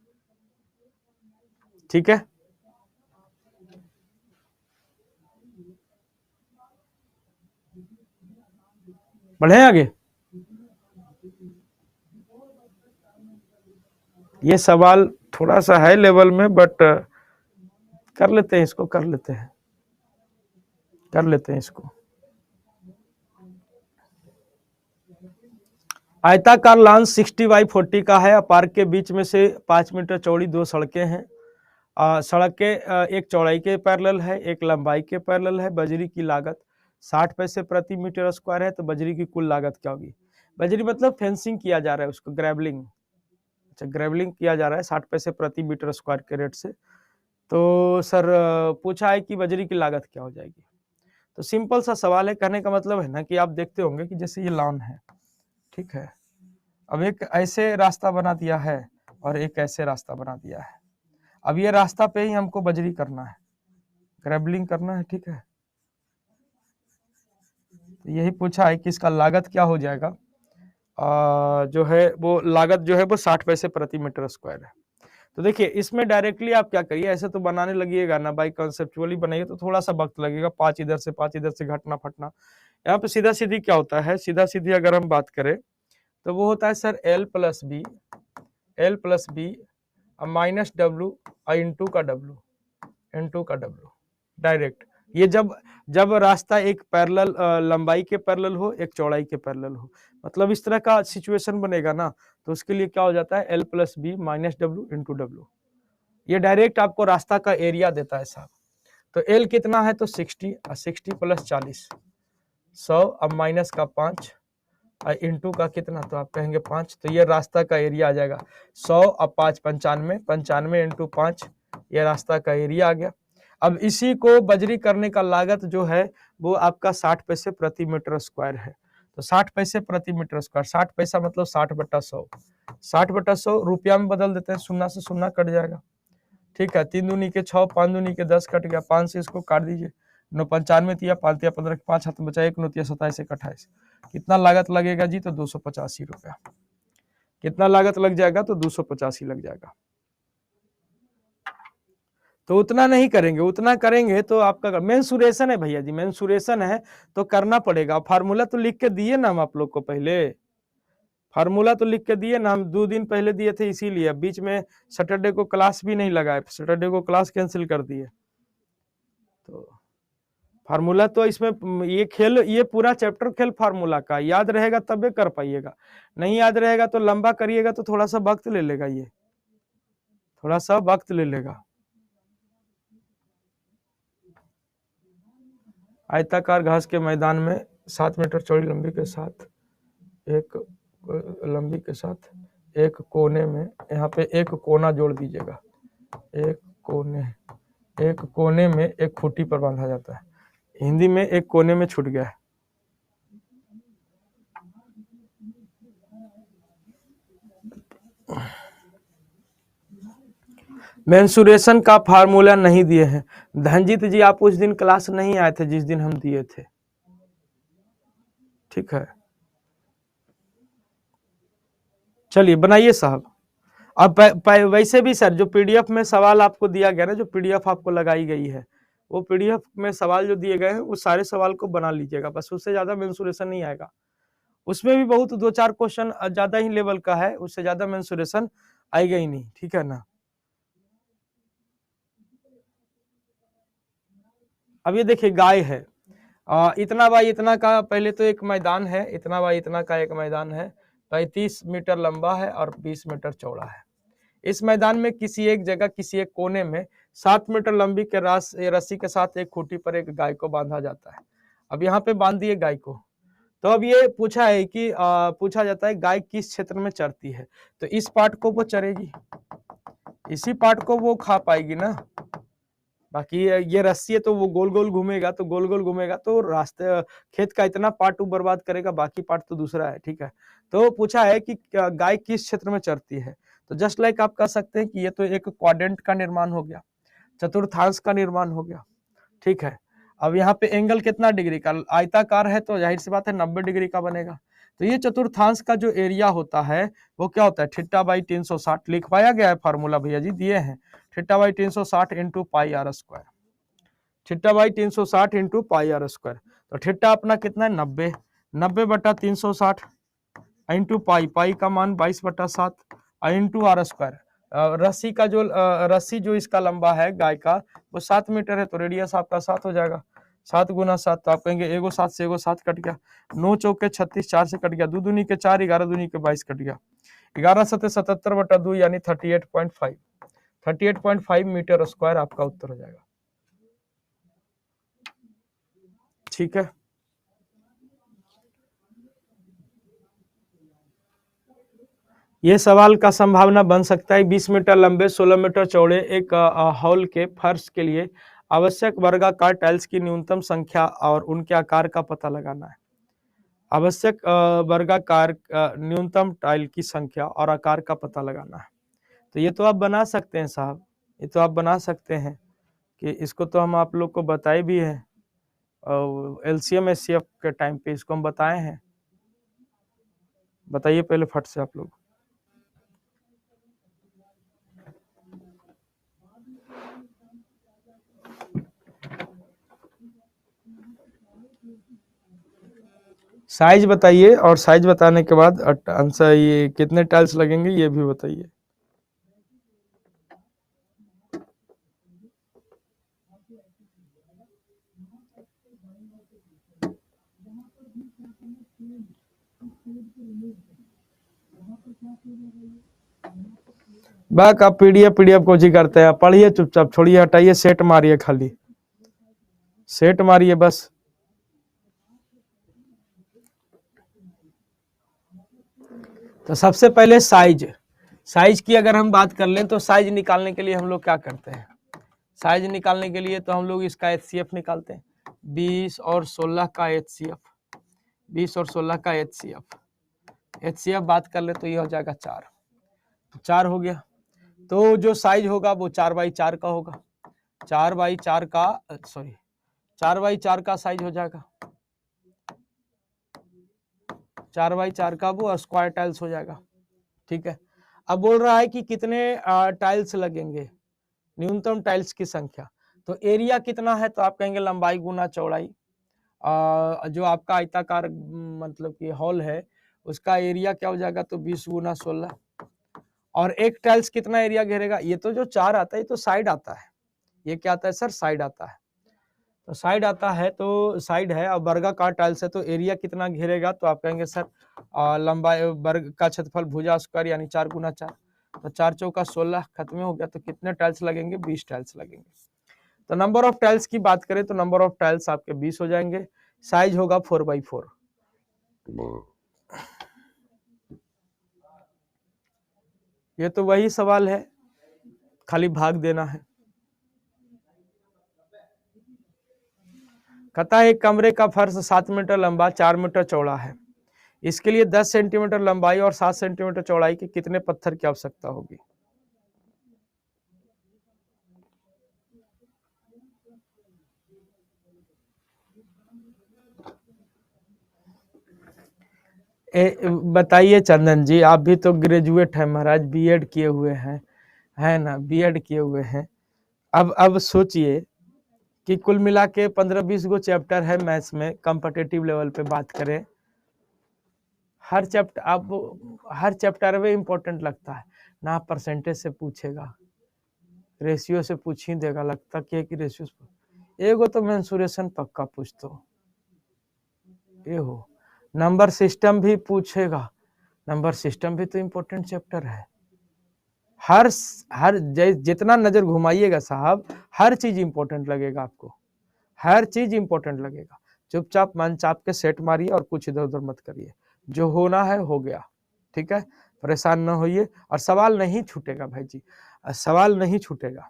ठीक है, बढ़े आगे। ये सवाल थोड़ा सा हाई लेवल में, बट कर लेते हैं इसको, कर लेते हैं इसको। आयताकार लॉन 60/40 का है। पार्क के बीच में से 5 मीटर चौड़ी 2 सड़कें हैं। सड़क के एक चौड़ाई के पैरेलल है, एक लंबाई के पैरेलल है। बजरी की लागत 60 पैसे प्रति मीटर स्क्वायर है। तो बजरी की कुल लागत क्या होगी, बजरी मतलब फेंसिंग किया जा रहा है उसको, ग्रेवलिंग, अच्छा ग्रेवलिंग किया जा रहा है 60 पैसे प्रति मीटर स्क्वायर के रेट से। तो सर पूछा है कि बजरी की लागत क्या हो जाएगी। तो सिंपल सा सवाल है, कहने का मतलब है ना कि आप देखते होंगे कि जैसे ये लॉन है, ठीक है, अब एक ऐसे रास्ता बना दिया है और एक ऐसे रास्ता बना दिया है। अब ये रास्ता पे ही हमको बजरी करना है, ग्रेवलिंग करना है, ठीक है। तो यही पूछा है कि इसका लागत क्या हो जाएगा, जो है वो लागत जो है वो 60 पैसे प्रति मीटर स्क्वायर है। तो देखिए इसमें डायरेक्टली आप क्या करिए, ऐसे तो बनाने लगिएगा ना, बाई कंसेप्चुअली बनाइए तो थोड़ा सा वक्त लगेगा, 5 इधर से 5 इधर से घटना फटना। यहाँ पे सीधा सीधी क्या होता है, सीधा सीधी अगर हम बात करें तो वो होता है sir L+B, L plus B minus W into का डब्ल्यू डायरेक्ट। ये जब रास्ता एक पैरेलल लंबाई के पैरेलल हो, एक चौड़ाई के पैरेलल हो, मतलब इस तरह का सिचुएशन बनेगा ना, तो उसके लिए क्या हो जाता है, L plus B minus W into W. ये डायरेक्ट आपको रास्ता का एरिया देता है साहब। तो L कितना है, तो 60, 60 प्लस 40 100, अब माइनस का 5 इंटू का कितना, तो आप कहेंगे 5, तो ये रास्ता का एरिया आ जाएगा 100, अब 5 95, 95 इंटू 5, ये रास्ता का एरिया आ गया। अब इसी को बजरी करने का लागत जो है वो आपका 60 पैसे प्रति मीटर स्क्वायर है। तो 60 पैसे प्रति मीटर स्क्वायर, 60 पैसा मतलब 60/100, 60/100 रुपया में बदल देते हैं, 0 से 0 कट जाएगा, ठीक है। 3 दूनी के 6, 5 दूनी के 10 कट गया, 5 से इसको काट दीजिए, 9 95 तिया 5 तिया 15, 5 हाथ बचा, 1 9 तिया 27, 1 28, कितना लागत लगेगा जी, तो 285 रुपया। कितना लागत लग जाएगा, तो 285 लग जाएगा। तो उतना नहीं करेंगे, उतना करेंगे तो आपका मेंसुरेशन है भैया जी, मेंसुरेशन है तो करना पड़ेगा। फार्मूला तो लिख के दिए ना हम आप लोग को, पहले फार्मूला तो लिख के दिए ना हम, 2 दिन पहले दिए थे, इसीलिए बीच में सैटरडे को क्लास भी नहीं लगाए, सैटरडे को क्लास कैंसिल कर दिए। तो फार्मूला तो इसमें ये खेल, ये पूरा चैप्टर खेल फार्मूला का, याद रहेगा तबे कर पाइएगा, नहीं याद रहेगा तो लंबा करिएगा तो थोड़ा सा वक्त ले लेगा, ये थोड़ा सा वक्त ले लेगा। आयताकार घास के मैदान में 7 मीटर चौड़ी लंबी के साथ एक कोने में, यहाँ पे एक कोना जोड़ दीजिएगा, एक कोने में एक खूंटी पर बांधा जाता है। हिंदी में एक कोने में छूट गया है। मेंसुरेशन का फार्मूला नहीं दिए हैं धनजीत जी, आप उस दिन क्लास नहीं आए थे जिस दिन हम दिए थे, ठीक है। चलिए बनाइए साहब। अब वैसे भी सर जो पीडीएफ में सवाल आपको दिया गया ना, जो पीडीएफ आपको लगाई गई है, वो पीडीएफ में सवाल जो दिए गए हैं वो सारे सवाल को बना लीजिएगा, बस उससे ज्यादा मेंसुरेशन नहीं आएगा। उसमें भी बहुत 2-4 क्वेश्चन ज्यादा ही लेवल का है, उससे ज्यादा मेंसुरेशन आएगा ही नहीं, ठीक है ना। अब ये देखिए गाय है, इतना बाई इतना का पहले तो एक मैदान है, इतना बाई इतना का एक मैदान है, 35 मीटर लंबा है और 20 मीटर चौड़ा है। इस मैदान में किसी एक जगह, किसी एक कोने में 7 मीटर लंबी के रस्सी के साथ एक खूंटी पर एक गाय को बांधा जाता है। अब यहाँ पे बांध दिए गाय को, तो अब ये पूछा है कि पूछा जाता है गाय किस क्षेत्र में चरती है, तो इस पार्ट को वो चरेगी, इसी पार्ट को वो खा पाएगी ना, बाकी ये रस्सी है तो वो गोल गोल घूमेगा, तो गोल गोल घूमेगा तो रास्ते खेत का इतना पार्ट वो बर्बाद करेगा, बाकी पार्ट तो दूसरा है, ठीक है। तो पूछा है कि गाय किस क्षेत्र में चरती है, तो जस्ट लाइक आप कह सकते हैं कि ये तो एक क्वाड्रेंट का निर्माण हो गया, चतुर्थांश का निर्माण हो गया, ठीक है। अब यहाँ पे एंगल कितना डिग्री का, आयताकार है तो जाहिर सी बात है 90 डिग्री का बनेगा। तो ये चतुर्थांश का जो एरिया होता है वो क्या होता है, θ/360 लिखवाया गया है फार्मूला भैया जी दिए हैं, θ/360 into pi r square, θ/360 into pi r square. तो थीटा अपना कितना है 90, 90/360 इंटू पाई का मान 22/7 इंटू आर स्क्वायर। रस्सी का जो रस्सी जो इसका लंबा है गाय का वो 7 मीटर है, तो रेडियस आपका 7 हो जाएगा, 7 गुना 7, तो आप कहेंगे एगो 7 से एगो 7 कट गया, 9 चौके 36, 4 से कट गया, 2 दूनी के 4, 11 दूनी के 22 कट गया, 11 सते 77/2 यानी 38.5 मीटर स्क्वायर आपका उत्तर हो जाएगा, ठीक है। ये सवाल का संभावना बन सकता है 20 मीटर लंबे 16 मीटर चौड़े एक हॉल के फर्श के लिए आवश्यक वर्गाकार टाइल्स की न्यूनतम संख्या और उनके आकार का पता लगाना है। आवश्यक वर्गाकार न्यूनतम टाइल की संख्या और आकार का पता लगाना है। तो ये तो आप बना सकते हैं साहब, ये तो आप बना सकते हैं कि इसको तो हम आप लोग को बताए भी हैं, LCM SCF के टाइम पे इसको हम बताए हैं। बताइए पहले फट से आप लोग। साइज बताइए और साइज बताने के बाद आंसर, ये कितने टाइल्स लगेंगे ये भी बताइए। बाक आप पीडीएफ को जी करते हैं, पढ़िए चुपचाप, छोड़िए, हटाइए, सेट मारिए, खाली सेट मारिए बस। तो सबसे पहले साइज की अगर हम बात कर लें तो साइज निकालने के लिए हम लोग क्या करते हैं? साइज निकालने के लिए तो हम लोग इसका एचसीएफ निकालते हैं, 20 और 16 का एचसीएफ, 20 और 16 का एचसीएफ बात कर ले तो ये हो जाएगा 4 हो गया। तो जो साइज होगा वो 4x4 का होगा, 4x4 का साइज हो जाएगा, 4x4 का वो स्क्वायर टाइल्स हो जाएगा। ठीक है, अब बोल रहा है कि कितने टाइल्स लगेंगे, न्यूनतम टाइल्स की संख्या। तो एरिया कितना है, तो आप कहेंगे लंबाई गुना चौड़ाई। जो आपका आयताकार मतलब कि हॉल है उसका एरिया क्या हो जाएगा, तो 20 गुना 16। और एक टाइल्स कितना एरिया घेरेगा, ये तो जो 4 आता है ये तो साइड आता है, ये क्या आता है सर, साइड आता है। तो साइड आता है तो साइड है, और वर्गाकार टाइल्स है तो एरिया कितना घेरेगा, तो आप कहेंगे सर लंबाई वर्ग का क्षेत्रफल भुजा स्क्वायर यानी 4 गुना 4, तो 4 चौका 16 खत्म हो गया। तो कितने टाइल्स लगेंगे, 20 टाइल्स लगेंगे। तो नंबर ऑफ टाइल्स की बात करें तो नंबर ऑफ टाइल्स आपके 20 हो जाएंगे, साइज होगा 4x4। ये तो वही सवाल है, खाली भाग देना है। कहता है एक कमरे का फर्श 7 मीटर लंबा 4 मीटर चौड़ा है, इसके लिए 10 सेंटीमीटर लंबाई और 7 सेंटीमीटर चौड़ाई के कितने पत्थर की आवश्यकता होगी? बताइए चंदन जी, आप भी तो ग्रेजुएट हैं महाराज, बीएड किए हुए हैं, है ना, बीएड किए हुए हैं। अब सोचिए कि कुल मिला के 15-20 गो चैप्टर है मैथ्स में, कॉम्पिटिटिव लेवल पे बात करें, हर चैप्टर आप हर चैप्टर में इंपॉर्टेंट लगता है ना, परसेंटेज से पूछेगा, रेशियो से पूछ ही देगा, लगता कि रेशियो एगो तो मेंसुरेशन पक्का पूछ दो, ये हो नंबर सिस्टम भी पूछेगा, नंबर सिस्टम भी तो इम्पोर्टेंट चैप्टर है। हर जितना नजर घुमाइएगा साहब, हर चीज इंपॉर्टेंट लगेगा आपको, हर चीज इंपॉर्टेंट लगेगा। चुपचाप मन चाप के सेट मारिए और कुछ इधर उधर मत करिए, जो होना है हो गया। ठीक है, परेशान न होइए, और सवाल नहीं छूटेगा भाई जी, सवाल नहीं छूटेगा।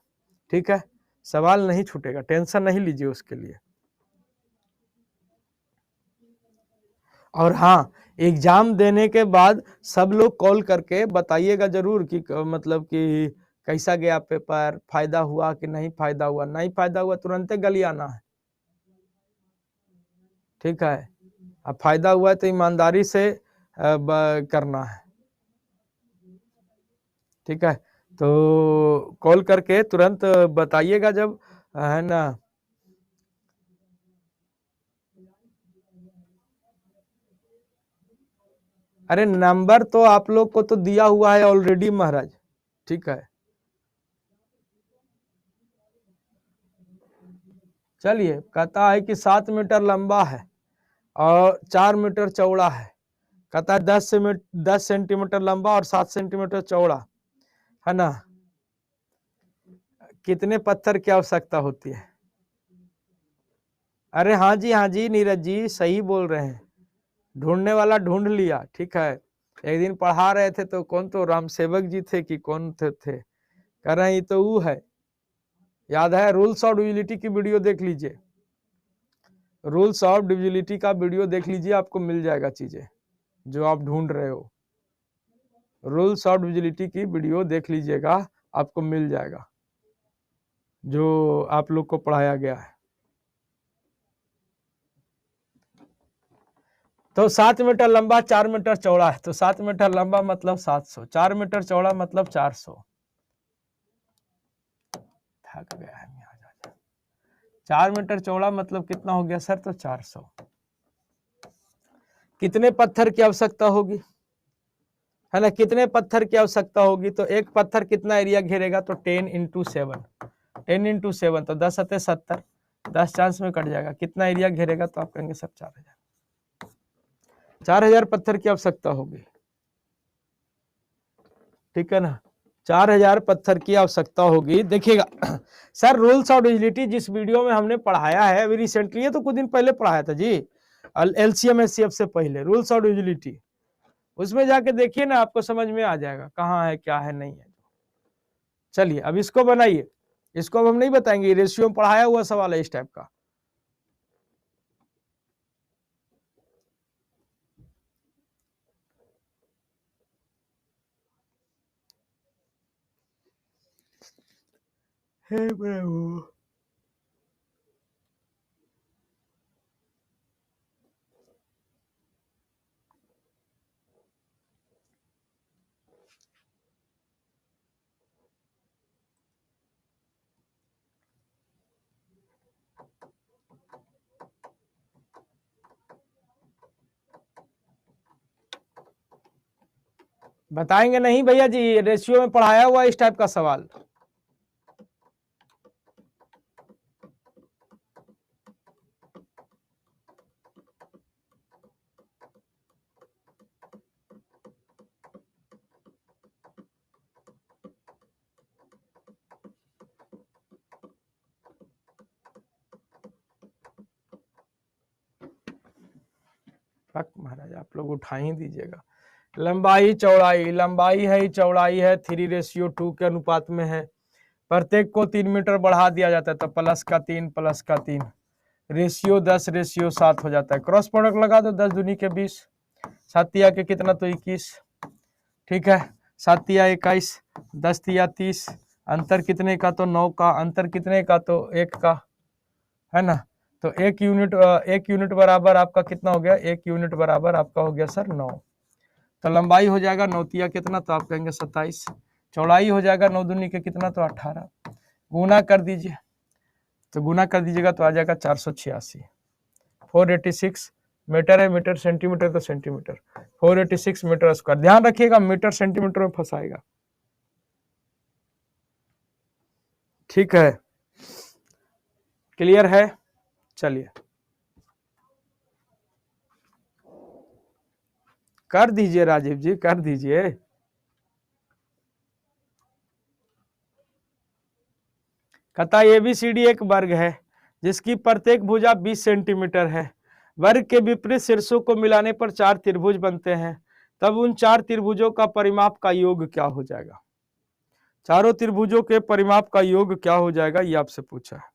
ठीक है, सवाल नहीं छूटेगा, टेंशन नहीं लीजिए उसके लिए। और हाँ, एग्जाम देने के बाद सब लोग कॉल करके बताइएगा जरूर कि मतलब कि कैसा गया पेपर, फायदा हुआ कि नहीं फायदा हुआ। नहीं फायदा हुआ तुरंत गलियाना है, ठीक है, अब फायदा हुआ तो ईमानदारी से करना है। ठीक है, तो कॉल करके तुरंत बताइएगा जब, है ना। अरे नंबर तो आप लोग को तो दिया हुआ है ऑलरेडी महाराज। ठीक है, चलिए, कहता है कि 7 मीटर लंबा है और 4 मीटर चौड़ा है, कहता है 10 सेंटीमीटर लंबा और 7 सेंटीमीटर चौड़ा, है ना, कितने पत्थर की आवश्यकता होती है? अरे हाँ जी नीरज जी, सही बोल रहे हैं, ढूंढने वाला ढूंढ लिया। ठीक है, एक दिन पढ़ा रहे थे तो कौन, तो राम सेवक जी थे कि कौन थे कह रहे हैं तो वो है, याद है, रूल्स ऑफ डिविजिबिलिटी की वीडियो देख लीजिए, रूल्स ऑफ डिविजिबिलिटी का वीडियो देख लीजिए, आपको मिल जाएगा चीजें जो आप ढूंढ रहे हो। रूल्स ऑफ डिविजिबिलिटी की वीडियो देख लीजिएगा, आपको मिल जाएगा जो आप लोग को पढ़ाया गया है। तो 7 मीटर लंबा 4 मीटर चौड़ा है, तो 7 मीटर लंबा मतलब 700, 4 मीटर चौड़ा मतलब 400। थक गया है, 4 मीटर चौड़ा मतलब कितना हो गया सर, तो 400। कितने पत्थर की आवश्यकता होगी, है ना, कितने पत्थर की आवश्यकता होगी? तो एक पत्थर कितना एरिया घेरेगा, तो 10 × 7, 10 × 7 तो 10 × 70, 10 चांस में कट जाएगा, कितना एरिया घेरेगा? तो आप कहेंगे सर 4000। 4000 पत्थर की आवश्यकता होगी, ठीक है ना, 4000 पत्थर की आवश्यकता होगी। देखिएगा सर, रूल्स ऑफ यूटिलिटी जिस वीडियो में हमने पढ़ाया है अभी रिसेंटली, ये तो कुछ दिन पहले पढ़ाया था जी, एलसीएम एचसीएफ से पहले रूल्स ऑफ यूटिलिटी, उसमें जाके देखिए ना, आपको समझ में आ जाएगा कहाँ है क्या है नहीं है। चलिए अब इसको बनाइए, इसको अब हम नहीं बताएंगे, रेशियो में पढ़ाया हुआ सवाल है इस टाइप का। हे प्रभु, बताएंगे नहीं भैया जी, रेशियो में पढ़ाया हुआ इस टाइप का सवाल। महाराज आप लोग उठा ही दीजिएगा। लंबाई चौड़ाई, लंबाई है चौड़ाई है 3:2 के अनुपात में है, प्रत्येक को 3 मीटर बढ़ा दिया जाता है, तो प्लस का 3, रेशियो 10:7 हो जाता है। क्रॉस प्रोडक्ट लगा दो, 10 दूनी के 20, 7 तिया के कितना तो 21, ठीक है, 7 तिया 21, 10 तिया 30, अंतर कितने का तो 9 का, अंतर कितने का तो 1 का, है ना, तो 1 यूनिट बराबर आपका कितना हो गया, 1 यूनिट बराबर आपका हो गया सर 9। तो लंबाई हो जाएगा 9 तिया कितना, तो आप कहेंगे 27, चौड़ाई हो जाएगा 9 दूनी के कितना तो 18, गुना कर दीजिए, तो गुना कर दीजिएगा तो आ जाएगा 486, 486 मीटर है, मीटर सेंटीमीटर तो सेंटीमीटर, 486 मीटर स्क्वायर। ध्यान रखिएगा मीटर सेंटीमीटर में फंसाएगा, ठीक है, क्लियर है। चलिए कर दीजिए राजीव जी, कर दीजिए। कहता ABCD एक वर्ग है जिसकी प्रत्येक भुजा 20 सेंटीमीटर है, वर्ग के विपरीत शीर्षों को मिलाने पर 4 त्रिभुज बनते हैं, तब उन 4 त्रिभुजों का परिमाप का योग क्या हो जाएगा। चारों त्रिभुजों के परिमाप का योग क्या हो जाएगा, ये आपसे पूछा है।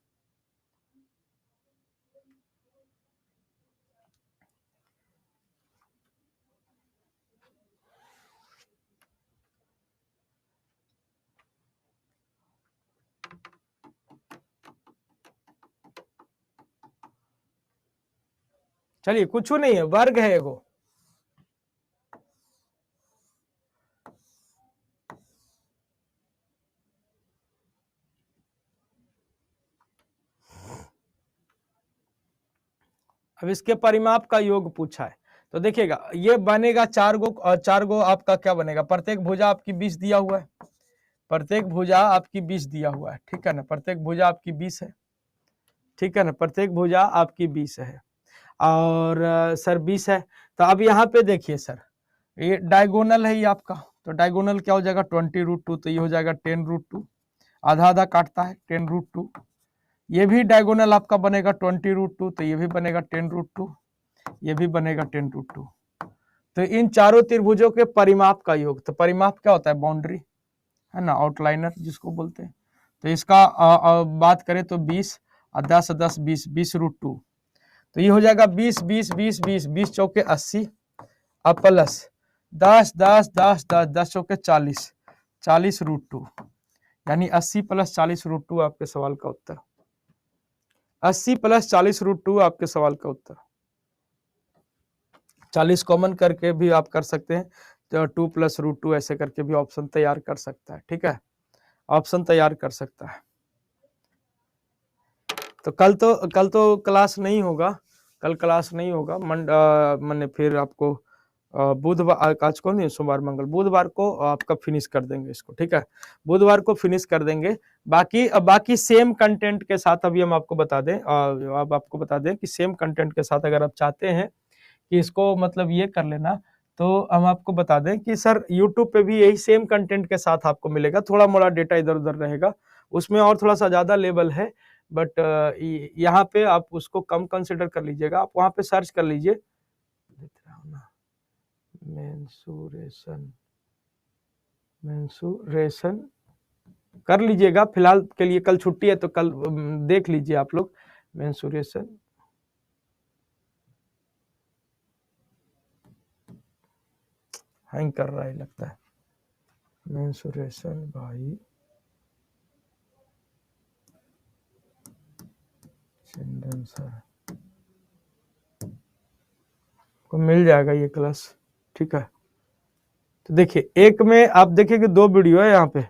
चलिए कुछ नहीं है, वर्ग है एगो, अब इसके परिमाप का योग पूछा है, तो देखिएगा ये बनेगा 4 गो, और 4 गो आपका क्या बनेगा, प्रत्येक भुजा आपकी 20 दिया हुआ है, प्रत्येक भुजा आपकी 20 दिया हुआ है, ठीक है ना, प्रत्येक भुजा आपकी 20 है, ठीक है ना, प्रत्येक भुजा आपकी 20 है, और सर 20 है, तो अब यहाँ पे देखिए सर, ये डायगोनल है ये आपका, तो डायगोनल क्या हो जाएगा 20√2, तो ये हो जाएगा 10√2, आधा आधा काटता है 10√2, ये भी डायगोनल आपका बनेगा 20√2, तो ये भी बनेगा 10√2, ये भी बनेगा 10√2। तो इन चारों त्रिभुजों के परिमाप का योग, तो परिमाप क्या होता है, बाउंड्री है ना, आउटलाइनर जिसको बोलते हैं, तो इसका बात करें तो 20 और 10 10 20, 20√2, तो ये हो जाएगा 20 20 20 20, 20 चौके 80 और प्लस 10 10 10 10, 10 चौके 40, 40√2, यानी 80 + 40√2 आपके सवाल का उत्तर, 80 + 40√2 आपके सवाल का उत्तर। 40 कॉमन करके भी आप कर सकते हैं, तो 2 + √2 ऐसे करके भी ऑप्शन तैयार कर सकता है, ठीक है, ऑप्शन तैयार कर सकता है। तो कल तो क्लास नहीं होगा, कल क्लास नहीं होगा, मैंने फिर आपको बुधवार, आज कौन है, सोमवार मंगल, बुधवार को आपका फिनिश कर देंगे इसको, ठीक है, बुधवार को फिनिश कर देंगे। बाकी सेम कंटेंट के साथ अभी हम आपको बता दें, अब आपको बता दें कि सेम कंटेंट के साथ अगर आप चाहते हैं कि इसको मतलब ये कर लेना, तो हम आपको बता दें कि सर यूट्यूब पे भी यही सेम कंटेंट के साथ आपको मिलेगा, थोड़ा मोड़ा डेटा इधर उधर रहेगा, उसमें और थोड़ा सा ज़्यादा लेवल है, बट यहाँ पे आप उसको कम कंसिडर कर लीजिएगा। आप वहाँ पे सर्च कर लीजिए, देख रहा हूँ ना, मेंसुरेशन कर लीजिएगा फिलहाल के लिए, कल छुट्टी है तो कल देख लीजिए आप लोग। मेंसुरेशन हैंग कर रहा है लगता है। मेंसुरेशन भाई चंदन सर को मिल जाएगा ये क्लास, ठीक है। तो देखिए एक में आप देखिए कि 2 वीडियो है, यहाँ पे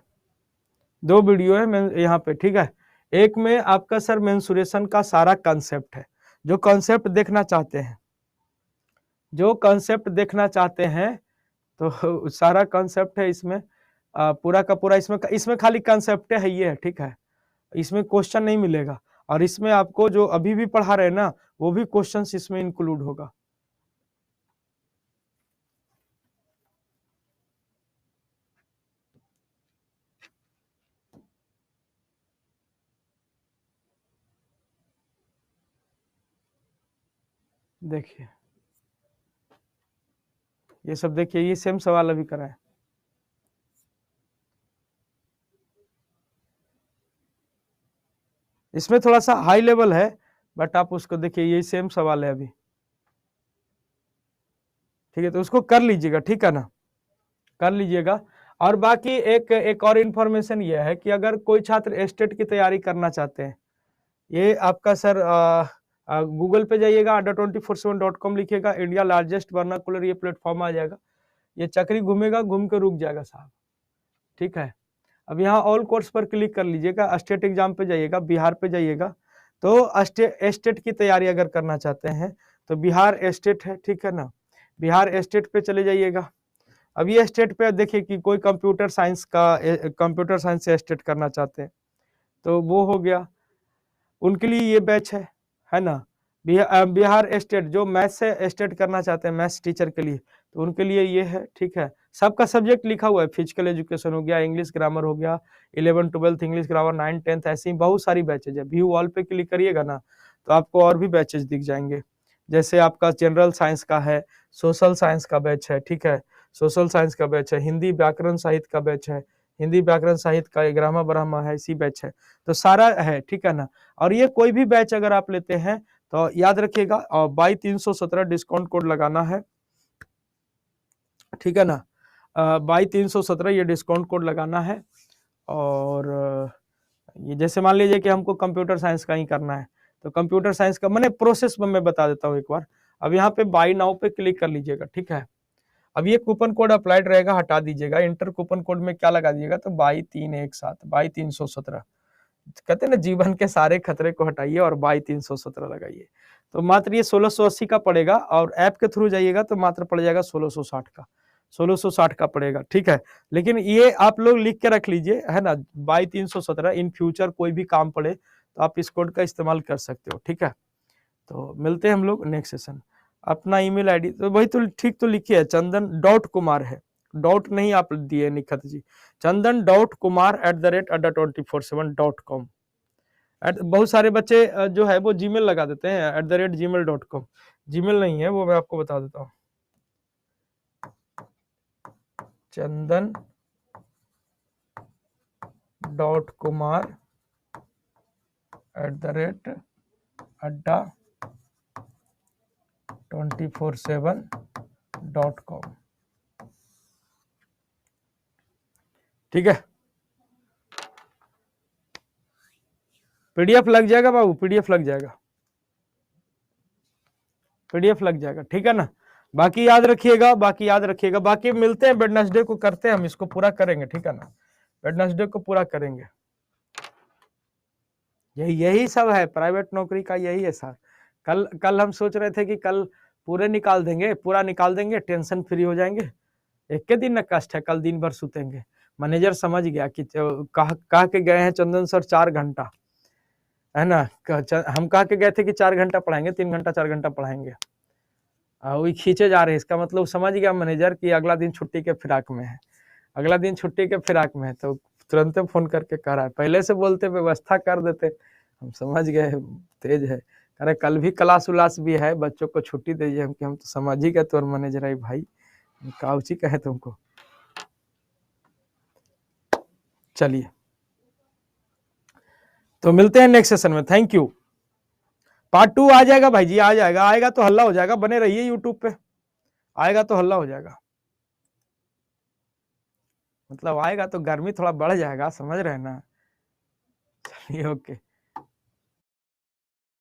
2 वीडियो है यहाँ पे, ठीक है। एक में आपका सर मेंसुरेशन का सारा कॉन्सेप्ट है, जो कॉन्सेप्ट देखना चाहते हैं, जो कॉन्सेप्ट देखना चाहते हैं तो सारा कॉन्सेप्ट है इसमें, पूरा का पूरा इसमें खाली कॉन्सेप्ट है ये है, ठीक है। इसमें क्वेश्चन नहीं मिलेगा, और इसमें आपको जो अभी भी पढ़ा रहे हैं ना, वो भी क्वेश्चंस इसमें इंक्लूड होगा। देखिए ये सब देखिए, ये सेम सवाल अभी करा है। इसमें थोड़ा सा हाई लेवल है, बट आप उसको देखिए, ये सेम सवाल है अभी, ठीक है। तो उसको कर लीजिएगा, ठीक है ना, कर लीजिएगा। और बाकी एक और इन्फॉर्मेशन ये है कि अगर कोई छात्र स्टेट की तैयारी करना चाहते हैं, ये आपका सर गूगल पे जाइएगा, adda247.com लिखिएगा, इंडिया लार्जेस्ट वर्नाकुलर ये प्लेटफॉर्म आ जाएगा, ये चक्री घूमेगा, घूम के रुक जाएगा साहब, ठीक है। अब यहाँ ऑल कोर्स पर क्लिक कर लीजिएगा, स्टेट एग्जाम पे जाइएगा, बिहार पे जाइएगा, तो स्टेट की तैयारी अगर करना चाहते हैं तो बिहार स्टेट है, ठीक है ना, बिहार स्टेट पे चले जाइएगा। अब ये स्टेट पे देखिए कि कोई कंप्यूटर साइंस से स्टेट करना चाहते हैं तो वो हो गया, उनके लिए ये बैच है ना। बिहार स्टेट जो मैथ्स से स्टेट करना चाहते हैं, मैथ्स टीचर के लिए, तो उनके लिए ये है, ठीक है। सबका सब्जेक्ट लिखा हुआ है, फिजिकल एजुकेशन हो गया, इंग्लिश ग्रामर हो गया, 11th 12th English grammar, 9th 10th, ऐसे ही बहुत सारी बैचेज है। व्यू ऑल पे क्लिक करिएगा ना, तो आपको और भी बैचेज दिख जाएंगे, जैसे आपका जनरल साइंस का है, सोशल साइंस का बैच है, ठीक है, सोशल साइंस का बैच है, हिंदी व्याकरण साहित्य का बैच है, हिंदी व्याकरण साहित्य का ग्रामर ब्राह्मण है, इसी बैच है, तो सारा है, ठीक है ना। और ये कोई भी बैच अगर आप लेते हैं तो याद रखिएगा, और 2217 डिस्काउंट कोड लगाना है, ठीक है ना, 2217 ये डिस्काउंट कोड लगाना है। और ये जैसे मान लीजिए कि हमको कंप्यूटर साइंस का ही करना है, तो कंप्यूटर साइंस का मैंने प्रोसेस में मैं बता देता हूँ एक बार। अब यहाँ पे बाई नाउ पे क्लिक कर लीजिएगा, ठीक है। अब ये कूपन कोड अप्लाइड रहेगा, हटा दीजिएगा, इंटर कूपन कोड में क्या लगा दीजिएगा, तो 2217 कहते हैं ना, जीवन के सारे खतरे को हटाइए और 2217 लगाइए, तो मात्र ये 1680 का पड़ेगा, और ऐप के थ्रू जाइएगा तो मात्र पड़ जाएगा 1660 का पड़ेगा, ठीक है। लेकिन ये आप लोग लिख के रख लीजिए, है ना, 2217, इन फ्यूचर कोई भी काम पड़े तो आप इस कोड का इस्तेमाल कर सकते हो, ठीक है। तो मिलते हैं हम लोग नेक्स्ट सेशन। अपना ईमेल आईडी तो वही तो ठीक तो लिखिए, चंदन.कुमार है, डॉट नहीं आप दिए निखत जी, chandan.kumar@adda247.com। बहुत सारे बच्चे जो है वो जीमेल लगा देते हैं @gmail.com, जीमेल नहीं है वो, मैं आपको बता देता हूँ, chandan.kumar@adda247.com, ठीक है। पीडीएफ लग जाएगा बाबू, पीडीएफ लग जाएगा, पीडीएफ लग जाएगा, ठीक है ना। बाकी याद रखिएगा, बाकी मिलते हैं वेडनेसडे को, करते हैं हम इसको पूरा करेंगे, ठीक है ना, वेडनेसडे को पूरा करेंगे। यही सब है प्राइवेट नौकरी का, यही है सर। कल हम सोच रहे थे कि कल पूरा निकाल देंगे, टेंशन फ्री हो जाएंगे, एक के दिन न कष्ट है, कल दिन भर सुतेंगे। मैनेजर समझ गया कि कह के गए हैं चंदन सर 4 घंटा, है ना, हम कह के गए थे कि 4 घंटा पढ़ाएंगे, 3 घंटा 4 घंटा पढ़ाएंगे, वही खींचे जा रहे हैं, इसका मतलब समझ गया मैनेजर कि अगला दिन छुट्टी के फिराक में है, अगला दिन छुट्टी के फिराक में है, तो तुरंत फोन करके कह रहा है, पहले से बोलते व्यवस्था कर देते। हम समझ गए तेज है, कह रहे कल भी क्लास उलास भी है, बच्चों को छुट्टी दीजिए। हम तो समझ ही गए तोर मैनेजर है भाई, काउची कहे तुमको। चलिए तो मिलते हैं नेक्स्ट सेशन में, थैंक यू। पार्ट 2 आ जाएगा भाई जी, आ जाएगा, आएगा तो हल्ला हो जाएगा, बने रहिए यूट्यूब पे, आएगा तो हल्ला हो जाएगा, मतलब आएगा तो गर्मी थोड़ा बढ़ जाएगा, समझ रहे हैं ना। चलिए ओके।